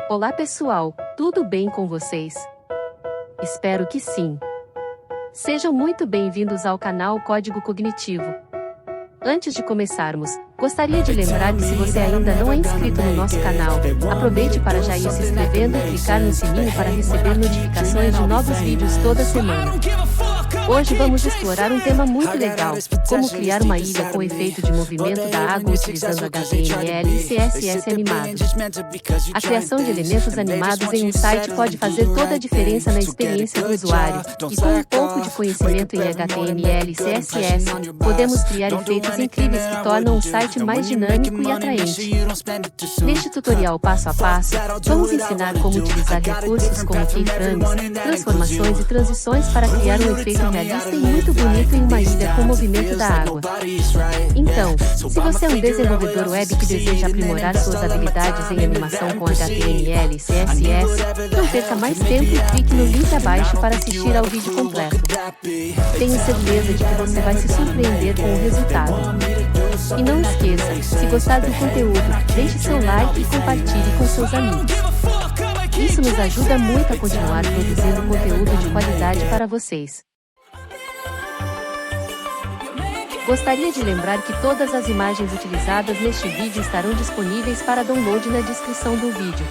Olá pessoal, tudo bem com vocês? Espero que sim. Sejam muito bem-vindos ao canal Código Cognitivo. Antes de começarmos, gostaria de lembrar que se você ainda não é inscrito no nosso canal, aproveite para já ir se inscrevendo e clicar no sininho para receber notificações de novos vídeos toda semana. Hoje vamos explorar um tema muito legal, como criar uma ilha com efeito de movimento da água utilizando HTML e CSS animados. A criação de elementos animados em um site pode fazer toda a diferença na experiência do usuário, e com um pouco de conhecimento em HTML e CSS, podemos criar efeitos incríveis que tornam o site mais dinâmico e atraente. Neste tutorial passo a passo, vamos ensinar como utilizar recursos como keyframes, transformações e transições para criar um efeito realista e muito bonito em uma ilha com o movimento da água. Então, se você é um desenvolvedor web que deseja aprimorar suas habilidades em animação com HTML e CSS, não perca mais tempo e clique no link abaixo para assistir ao vídeo completo. Tenho certeza de que você vai se surpreender com o resultado. E não esqueça, se gostar do conteúdo, deixe seu like e compartilhe com seus amigos. Isso nos ajuda muito a continuar produzindo conteúdo de qualidade para vocês. Gostaria de lembrar que todas as imagens utilizadas neste vídeo estarão disponíveis para download na descrição do vídeo.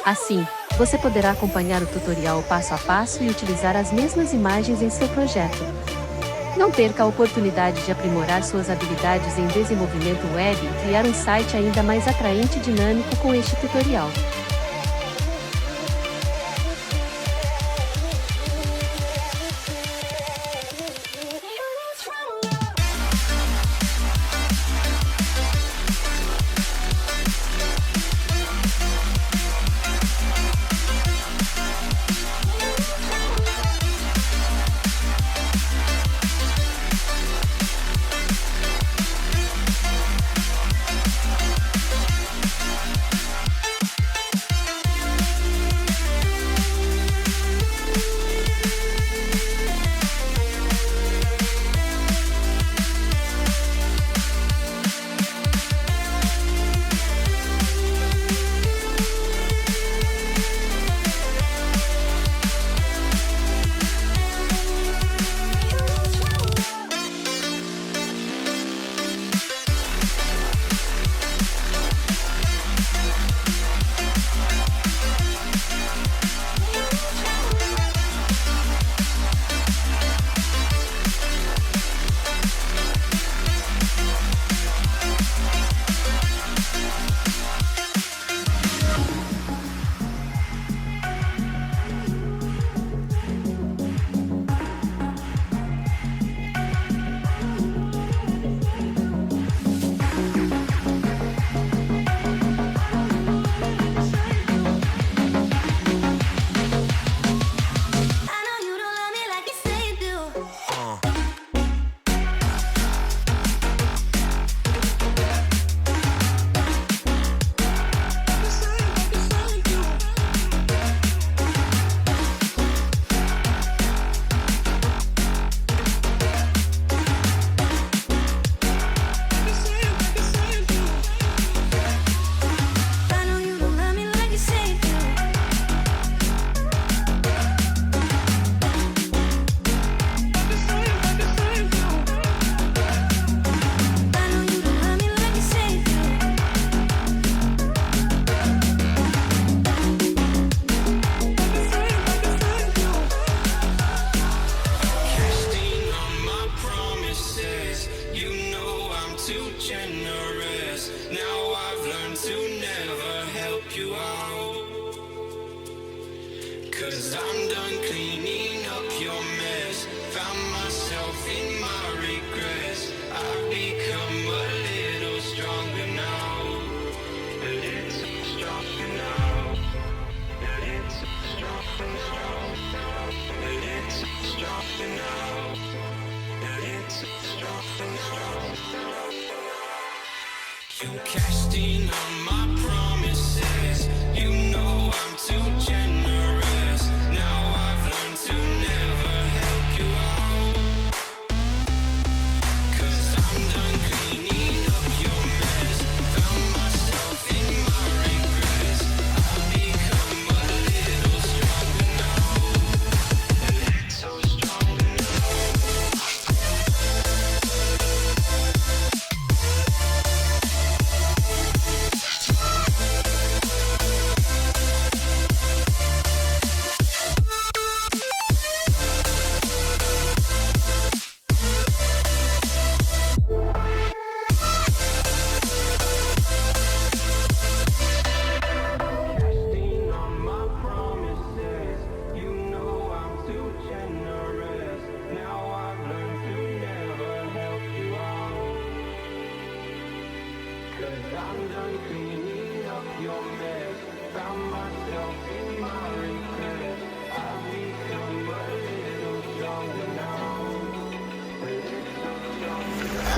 Assim, você poderá acompanhar o tutorial passo a passo e utilizar as mesmas imagens em seu projeto. Não perca a oportunidade de aprimorar suas habilidades em desenvolvimento web e criar um site ainda mais atraente e dinâmico com este tutorial. Cause I'm done cleaning up your mess. Found myself in my regrets. I've become a little stronger now. A little stronger now. A little stronger now. A little stronger now. A little stronger now. You cashed in on my promises. You know I'm too generous. Now I've learned to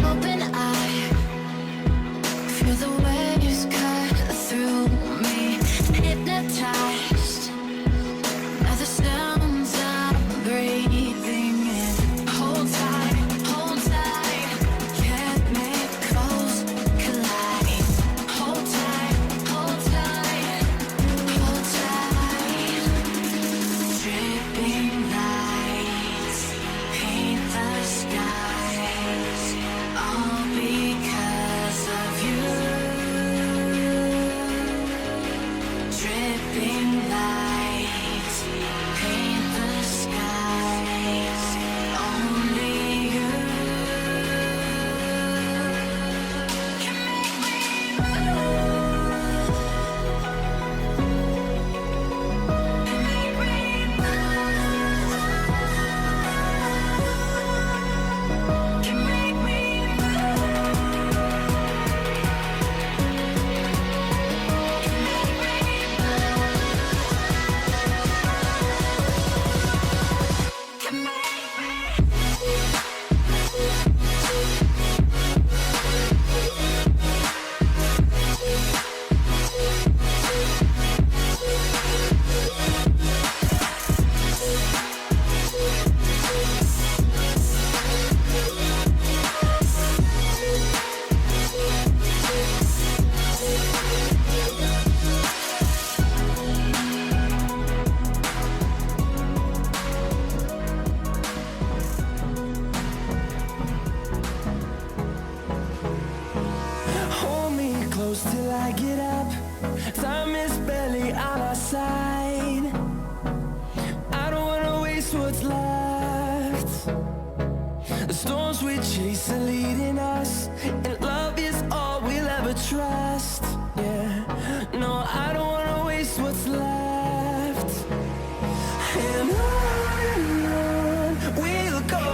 Open eye, feel the waves cut through me. Hypnotized by the sounds I'm breathing in. Hold tight, chemicals collide. Hold tight, hold tight, hold tight. Dripping lights paint the skies, all because of you. Dripping lights paint the skies, only you can make me move. Can make me move. Can make me Hold me close till I get up. Time is barely on our side. I don't wanna waste what's left. The storms we chase are leading us, and love is all we'll ever trust. Yeah, no, I don't wanna waste what's left. And on we'll go,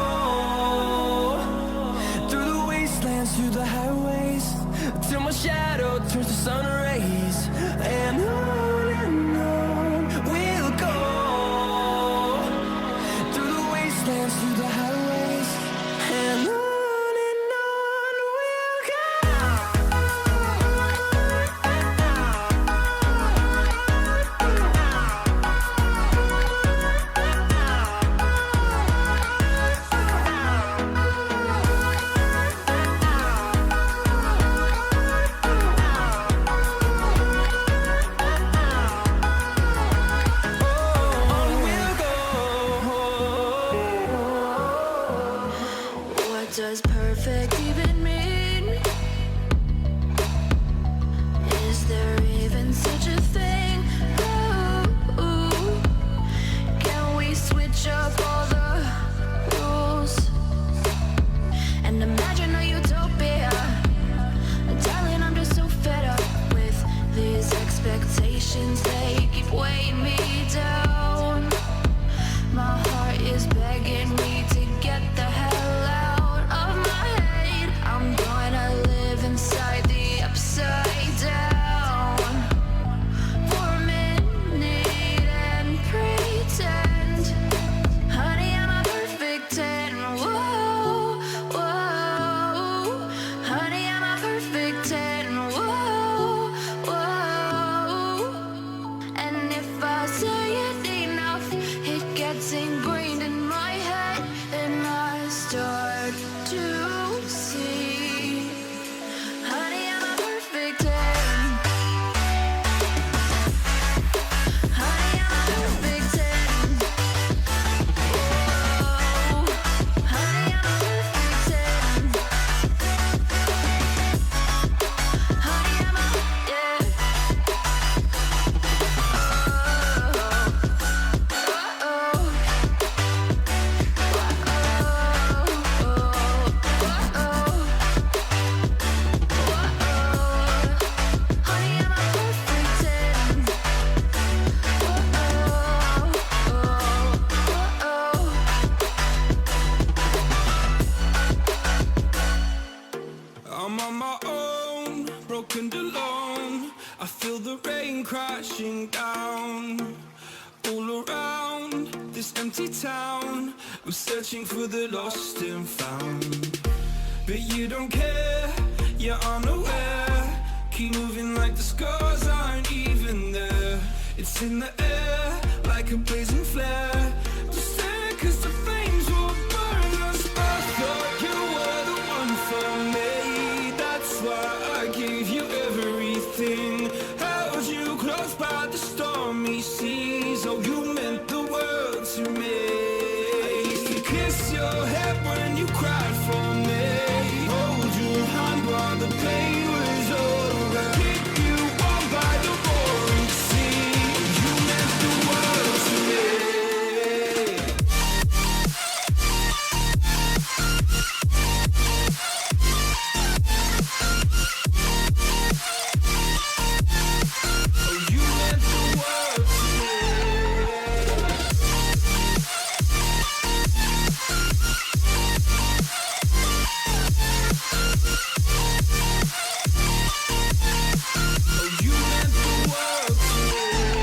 through the wastelands, through the highways, till my shadow turns to sun rays. And on we'll go, through the wastelands, through the highways, and on we'll go. What does perfect even mean? Is there even such a thing? Ooh, can we switch up all the rules and imagine a utopia? Darling, I'm just so fed up with these expectations. They keep weighing me down. My heart is begging me to get the hell out of my head. I'm gonna live inside the upside down for a minute and pretend, honey, I'm a perfect 10. Whoa, whoa, honey, I'm a perfect 10. Whoa, whoa. down. All around this empty town, I'm searching for the lost and found. But you don't care, you're unaware. Keep moving like the scars aren't even there. It's in the air, like a blazing flare. Just stare, cause the flames will burn us. I thought you were the one for me. That's why I gave you everything. Held you close by the stormy seas. Oh, you meant the world to me. I used to kiss your head when you cried for me. Hold your hand while the pain was over. Keep you warm by the roaring sea. You meant the world to me. Oh, you meant the world to me. Oh, you meant the world to me.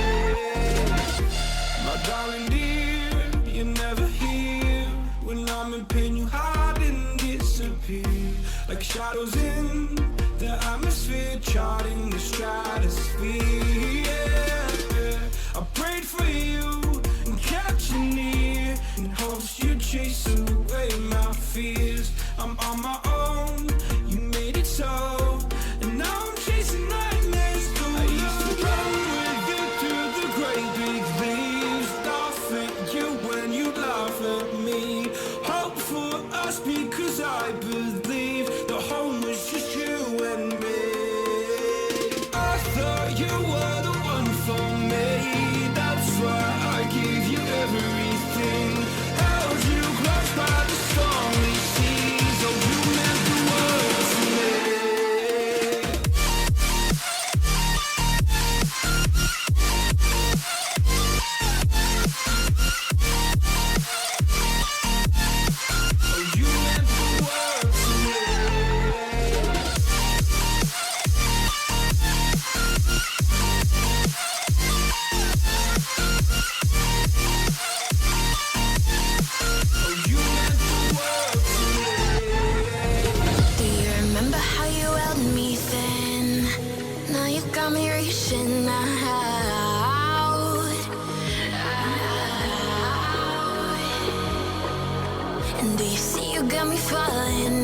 My darling dear, you're never here. When I'm in pain, you hide and disappear. Like shadows in the atmosphere, charting the stratosphere. Yeah. I prayed for you and kept you near, in hopes you'd chase away my fears. I'm on my own, you made it so, and now I'm chasing nightmares too. I used to run with you through the great big leaves, laugh at you when you laugh at me. Hope for us because I believe the home was just you and me. I thought you were the one for me. That's why I gave you everything. Held you close by the stormy seas. Oh, you meant the world to me. Oh, you meant the world to me. Oh, you meant the world to me. Do you remember how you held me then? Now you got me reaching out. And do you see you got me falling in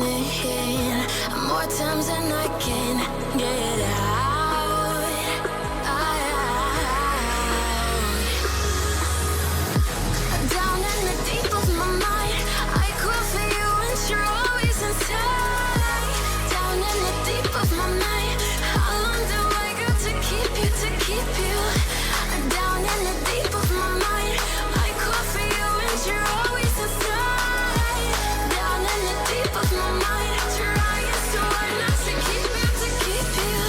more times than I can get out. Down in the deep of my mind, I crawl for you and you're always inside. Down in the deep of my mind, how long do I got to keep you, to keep you? Down in the deep of my mind, I crawl for you and you're always inside. Down in the deep of my mind, trying so hard not to keep you, to keep you.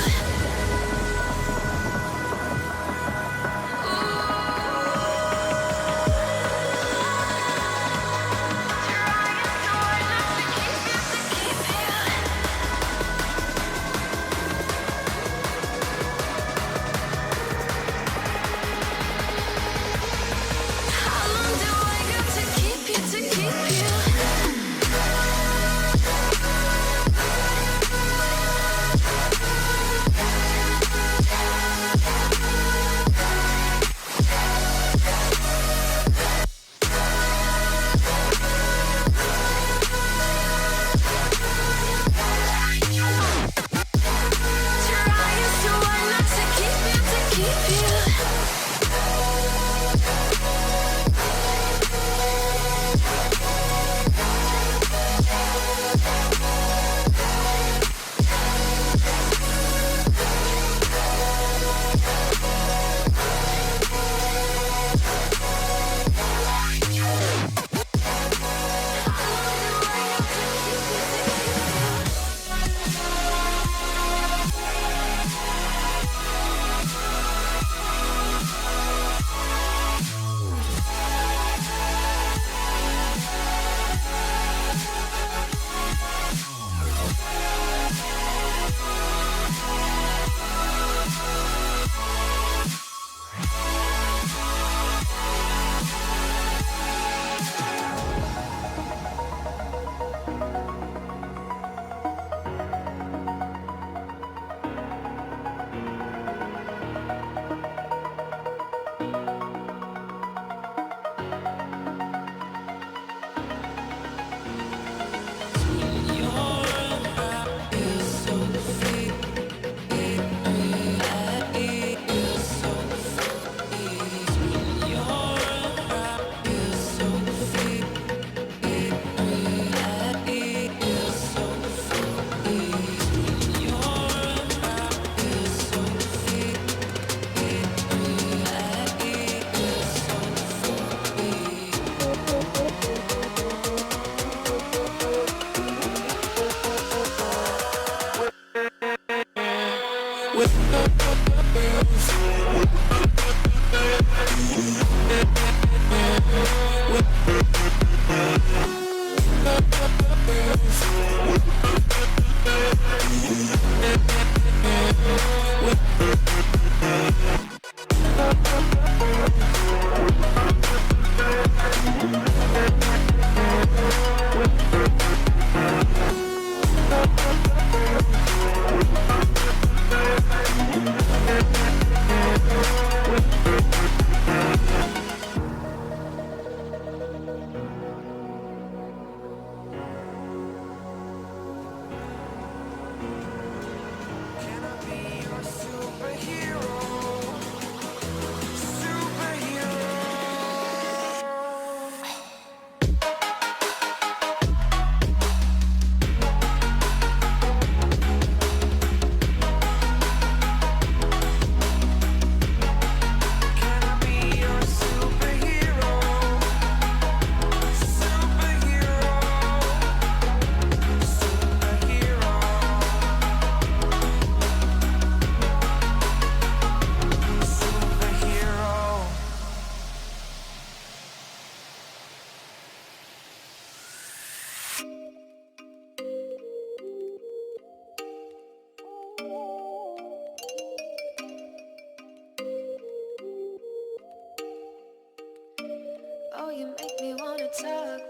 make me wanna talk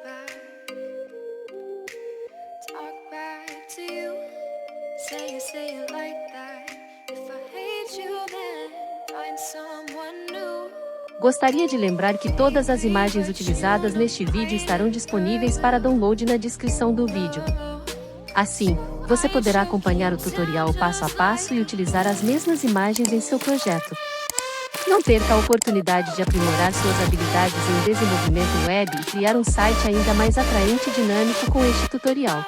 back to you. Say it like that. If I hate you, then find someone new. Gostaria de lembrar que todas as imagens utilizadas neste vídeo estarão disponíveis para download na descrição do vídeo. Assim, você poderá acompanhar o tutorial passo a passo e utilizar as mesmas imagens em seu projeto. Não perca a oportunidade de aprimorar suas habilidades em desenvolvimento web e criar um site ainda mais atraente e dinâmico com este tutorial.